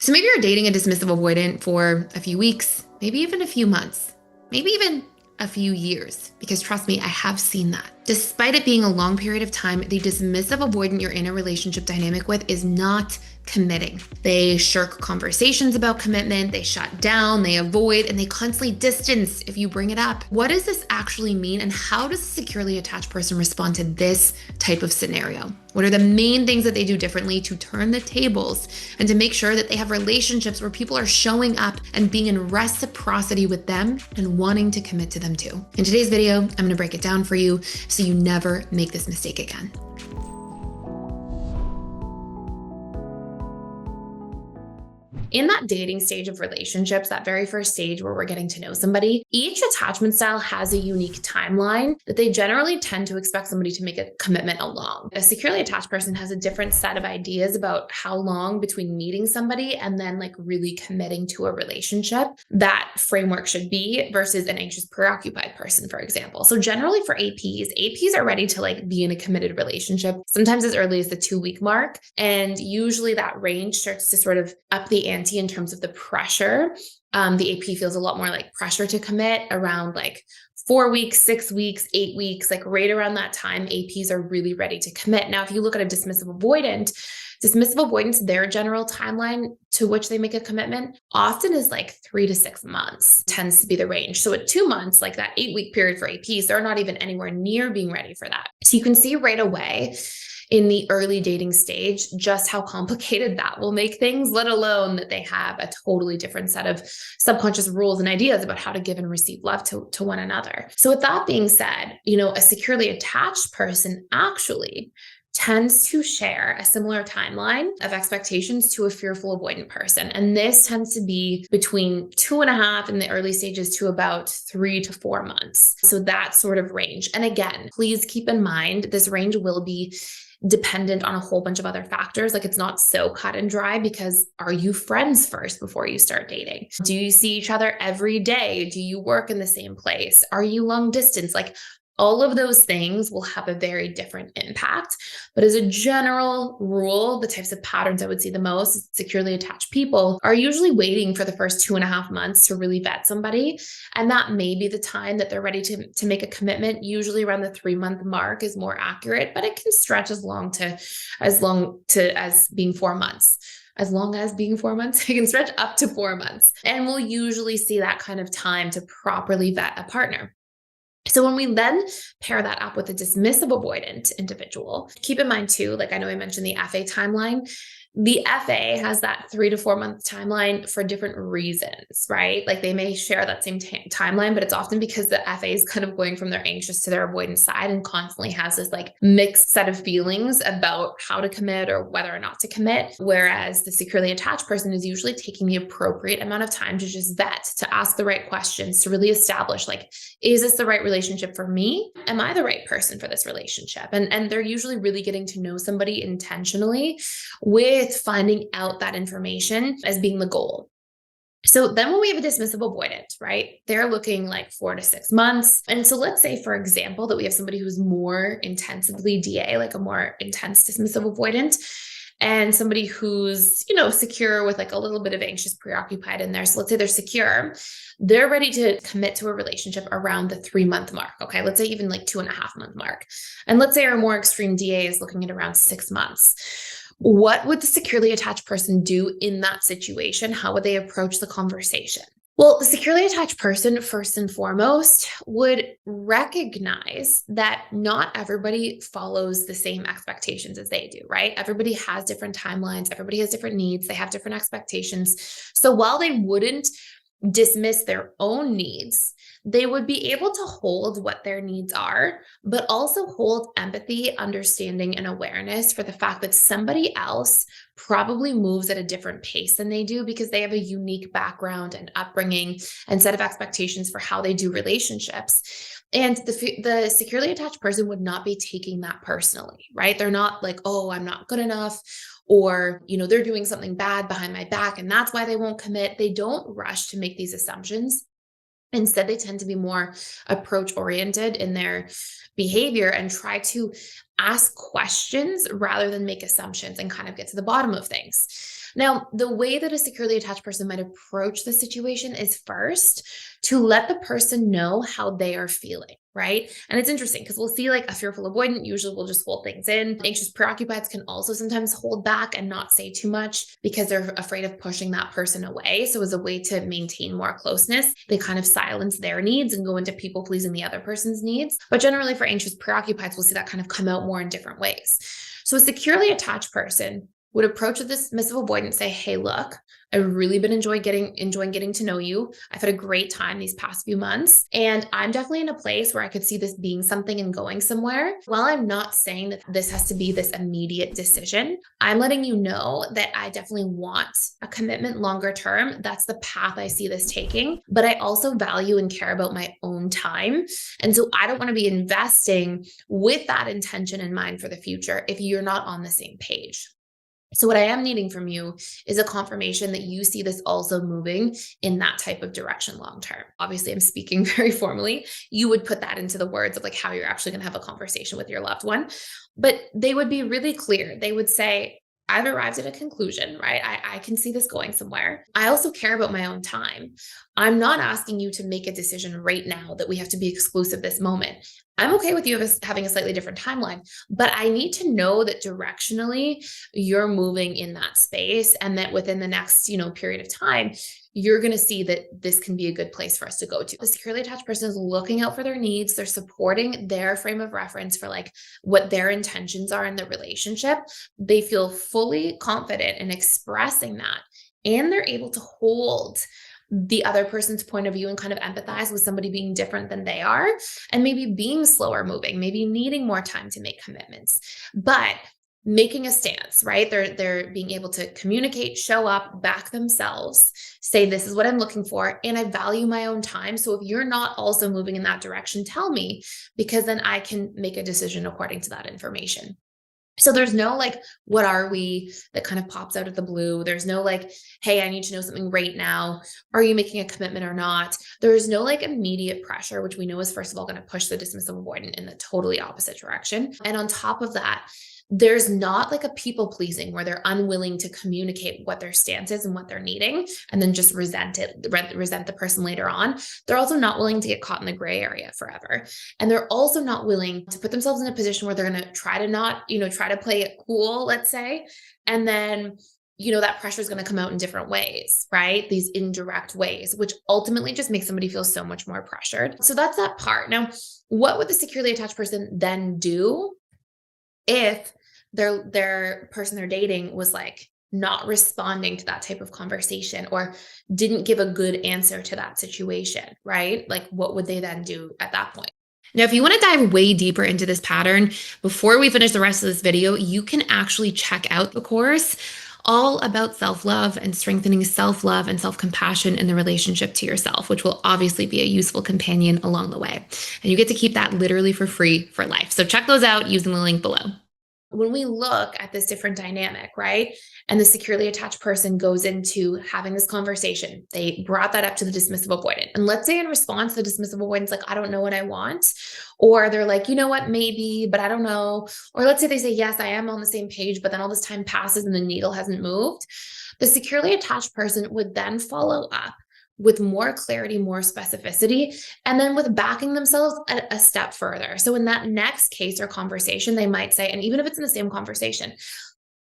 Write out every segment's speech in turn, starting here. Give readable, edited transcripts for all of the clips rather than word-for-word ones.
So maybe you're dating a dismissive avoidant for a few weeks, maybe even a few months, maybe even a few years, because trust me, I have seen that. Despite it being a long period of time, the dismissive avoidant you're in a relationship dynamic with is not committing. They shirk conversations about commitment, they shut down, they avoid, and they constantly distance if you bring it up. What does this actually mean, and how does a securely attached person respond to this type of scenario? What are the main things that they do differently to turn the tables and to make sure that they have relationships where people are showing up and being in reciprocity with them and wanting to commit to them too? In today's video, I'm going to break it down for you so you never make this mistake again. In that dating stage of relationships, that very first stage where we're getting to know somebody, each attachment style has a unique timeline that they generally tend to expect somebody to make a commitment along. A securely attached person has a different set of ideas about how long between meeting somebody and then really committing to a relationship that framework should be versus an anxious preoccupied person, for example. So generally for APs are ready to be in a committed relationship, sometimes as early as the 2-week mark. And usually that range starts to sort of up the ante in terms of the pressure. The AP feels a lot more like pressure to commit around 4 weeks, 6 weeks, 8 weeks, right around that time, APs are really ready to commit. Now, if you look at a dismissive avoidance, their general timeline to which they make a commitment often is 3 to 6 months tends to be the range. So at 2 months, that 8-week period for APs, they're not even anywhere near being ready for that. So you can see right away in the early dating stage, just how complicated that will make things, let alone that they have a totally different set of subconscious rules and ideas about how to give and receive love to one another. So with that being said, a securely attached person actually tends to share a similar timeline of expectations to a fearful avoidant person. And this tends to be between 2.5 in the early stages to about 3 to 4 months. So that sort of range. And again, please keep in mind, this range will be dependent on a whole bunch of other factors. It's not so cut and dry, because are you friends first before you start dating? Do you see each other every day? Do you work in the same place? Are you long distance? All of those things will have a very different impact. But as a general rule, the types of patterns I would see the most, securely attached people are usually waiting for the first 2.5 months to really vet somebody. And that may be the time that they're ready to make a commitment. Usually around the 3-month mark is more accurate, but it can stretch as long as being 4 months. As long as being 4 months, it can stretch up to 4 months. And we'll usually see that kind of time to properly vet a partner. So when we then pair that up with a dismissive avoidant individual, keep in mind too, I know I mentioned the FA timeline. The FA has that 3 to 4 month timeline for different reasons, right? They may share that same timeline, but it's often because the FA is kind of going from their anxious to their avoidant side and constantly has this mixed set of feelings about how to commit or whether or not to commit. Whereas the securely attached person is usually taking the appropriate amount of time to just vet, to ask the right questions, to really establish, is this the right relationship for me? Am I the right person for this relationship? And they're usually really getting to know somebody intentionally with finding out that information as being the goal. So then when we have a dismissive avoidant, right, they're looking 4 to 6 months. And so let's say, for example, that we have somebody who's more intensively DA, a more intense dismissive avoidant, and somebody who's, secure with a little bit of anxious preoccupied in there. So let's say they're secure. They're ready to commit to a relationship around the 3-month mark. Okay. Let's say even 2.5-month mark. And let's say our more extreme DA is looking at around 6 months. What would the securely attached person do in that situation? How would they approach the conversation? Well, the securely attached person, first and foremost, would recognize that not everybody follows the same expectations as they do, right? Everybody has different timelines. Everybody has different needs. They have different expectations. So while they wouldn't dismiss their own needs, they would be able to hold what their needs are, but also hold empathy, understanding, and awareness for the fact that somebody else probably moves at a different pace than they do because they have a unique background and upbringing and set of expectations for how they do relationships. And the securely attached person would not be taking that personally, right? They're not oh, I'm not good enough, or, they're doing something bad behind my back and that's why they won't commit. They don't rush to make these assumptions. Instead, they tend to be more approach-oriented in their behavior and try to ask questions rather than make assumptions and kind of get to the bottom of things. Now, the way that a securely attached person might approach the situation is first to let the person know how they are feeling, right? And it's interesting because we'll see like a fearful avoidant usually will just hold things in. Anxious preoccupieds can also sometimes hold back and not say too much because they're afraid of pushing that person away. So as a way to maintain more closeness, they kind of silence their needs and go into people pleasing the other person's needs. But generally for anxious preoccupieds, we'll see that kind of come out more in different ways. So a securely attached person would approach a dismissive avoidant and say, hey, look, I've really been enjoying getting to know you. I've had a great time these past few months. And I'm definitely in a place where I could see this being something and going somewhere. While I'm not saying that this has to be this immediate decision, I'm letting you know that I definitely want a commitment longer term. That's the path I see this taking. But I also value and care about my own time. And so I don't want to be investing with that intention in mind for the future if you're not on the same page. So what I am needing from you is a confirmation that you see this also moving in that type of direction long term. Obviously, I'm speaking very formally. You would put that into the words of like how you're actually going to have a conversation with your loved one. But they would be really clear. They would say, I've arrived at a conclusion, right? I can see this going somewhere. I also care about my own time. I'm not asking you to make a decision right now that we have to be exclusive this moment. I'm okay with you having a slightly different timeline, but I need to know that directionally you're moving in that space and that within the next, period of time, you're going to see that this can be a good place for us to go to. The securely attached person is looking out for their needs. They're supporting their frame of reference for like what their intentions are in the relationship. They feel fully confident in expressing that, and they're able to hold the other person's point of view and kind of empathize with somebody being different than they are and maybe being slower moving, maybe needing more time to make commitments. But making a stance, right? They're being able to communicate, show up, back themselves, say, this is what I'm looking for, and I value my own time. So if you're not also moving in that direction, tell me, because then I can make a decision according to that information. So there's no like, what are we that kind of pops out of the blue. There's no like, hey, I need to know something right now. Are you making a commitment or not? There's no like immediate pressure, which we know is first of all going to push the dismissive avoidant in the totally opposite direction. And on top of that, there's not like a people pleasing where they're unwilling to communicate what their stance is and what they're needing and then just resent the person later on. They're also not willing to get caught in the gray area forever. And they're also not willing to put themselves in a position where they're going to try to not, try to play it cool, let's say. And then that pressure is going to come out in different ways, right? These indirect ways, which ultimately just makes somebody feel so much more pressured. So that's that part. Now, what would the securely attached person then do if their person they're dating was like not responding to that type of conversation or didn't give a good answer to that situation, right? Like what would they then do at that point? Now, if you want to dive way deeper into this pattern, before we finish the rest of this video, you can actually check out the course all about self-love and strengthening self-love and self-compassion in the relationship to yourself, which will obviously be a useful companion along the way. And you get to keep that literally for free for life. So check those out using the link below. When we look at this different dynamic, right? And the securely attached person goes into having this conversation. They brought that up to the dismissive avoidant. And let's say in response, the dismissive avoidant's like, I don't know what I want. Or they're like, you know what, maybe, but I don't know. Or let's say they say, yes, I am on the same page, but then all this time passes and the needle hasn't moved. The securely attached person would then follow up with more clarity, more specificity, and then with backing themselves a step further. So in that next case or conversation, they might say, and even if it's in the same conversation,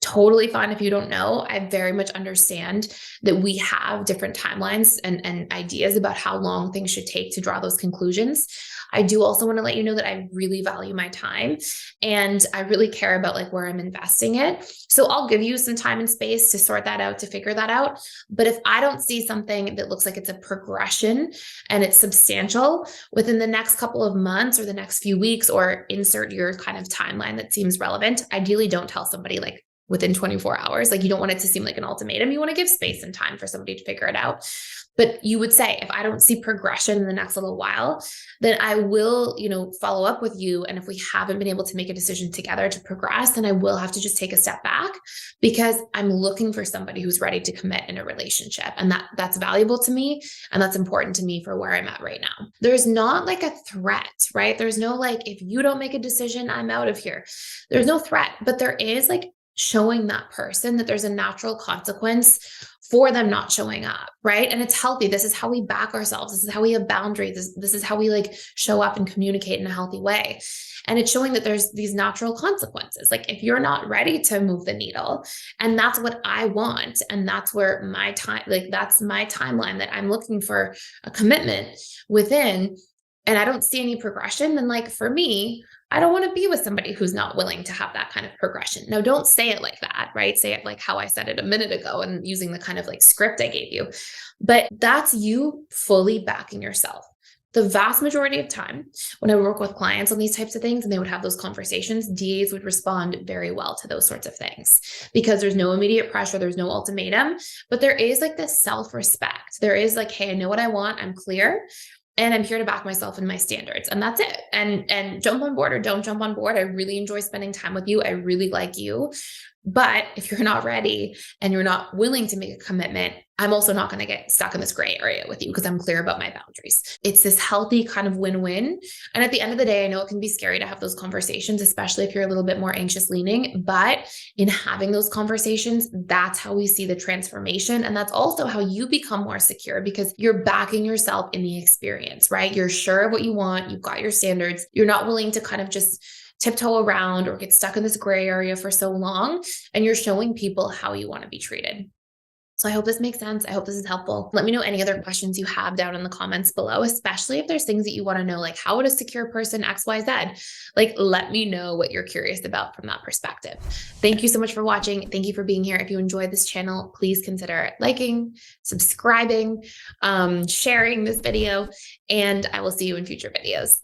totally fine if you don't know. I very much understand that we have different timelines and ideas about how long things should take to draw those conclusions. I do also want to let you know that I really value my time and I really care about like where I'm investing it. So I'll give you some time and space to sort that out, to figure that out. But if I don't see something that looks like it's a progression and it's substantial within the next couple of months or the next few weeks, or insert your kind of timeline that seems relevant, ideally don't tell somebody like within 24 hours. Like you don't want it to seem like an ultimatum. You want to give space and time for somebody to figure it out. But you would say, if I don't see progression in the next little while, then I will, follow up with you. And if we haven't been able to make a decision together to progress, then I will have to just take a step back because I'm looking for somebody who's ready to commit in a relationship. And that's valuable to me. And that's important to me for where I'm at right now. There's not like a threat, right? There's no like, if you don't make a decision, I'm out of here. There's no threat, but there is like showing that person that there's a natural consequence for them not showing up, right? And it's healthy. This is how we back ourselves. This is how we have boundaries. This is how we like show up and communicate in a healthy way. And it's showing that there's these natural consequences. Like if you're not ready to move the needle, and that's what I want, and that's where my time, like that's my timeline that I'm looking for a commitment within, and I don't see any progression, then like for me, I don't want to be with somebody who's not willing to have that kind of progression. Now, don't say it like that, right? Say it like how I said it a minute ago and using the kind of like script I gave you. But that's you fully backing yourself. The vast majority of time, when I work with clients on these types of things and they would have those conversations, DAs would respond very well to those sorts of things because there's no immediate pressure, there's no ultimatum, but there is like this self-respect. There is like, hey, I know what I want, I'm clear. And I'm here to back myself and my standards. And that's it. And jump on board or don't jump on board. I really enjoy spending time with you. I really like you. But if you're not ready and you're not willing to make a commitment, I'm also not going to get stuck in this gray area with you because I'm clear about my boundaries. It's this healthy kind of win-win. And at the end of the day, I know it can be scary to have those conversations, especially if you're a little bit more anxious leaning. But in having those conversations, that's how we see the transformation. And that's also how you become more secure because you're backing yourself in the experience, right? You're sure of what you want. You've got your standards. You're not willing to kind of just tiptoe around or get stuck in this gray area for so long. And you're showing people how you want to be treated. So I hope this makes sense. I hope this is helpful. Let me know any other questions you have down in the comments below, especially if there's things that you want to know, like how would a secure person XYZ? Like, let me know what you're curious about from that perspective. Thank you so much for watching. Thank you for being here. If you enjoyed this channel, please consider liking, subscribing, sharing this video, and I will see you in future videos.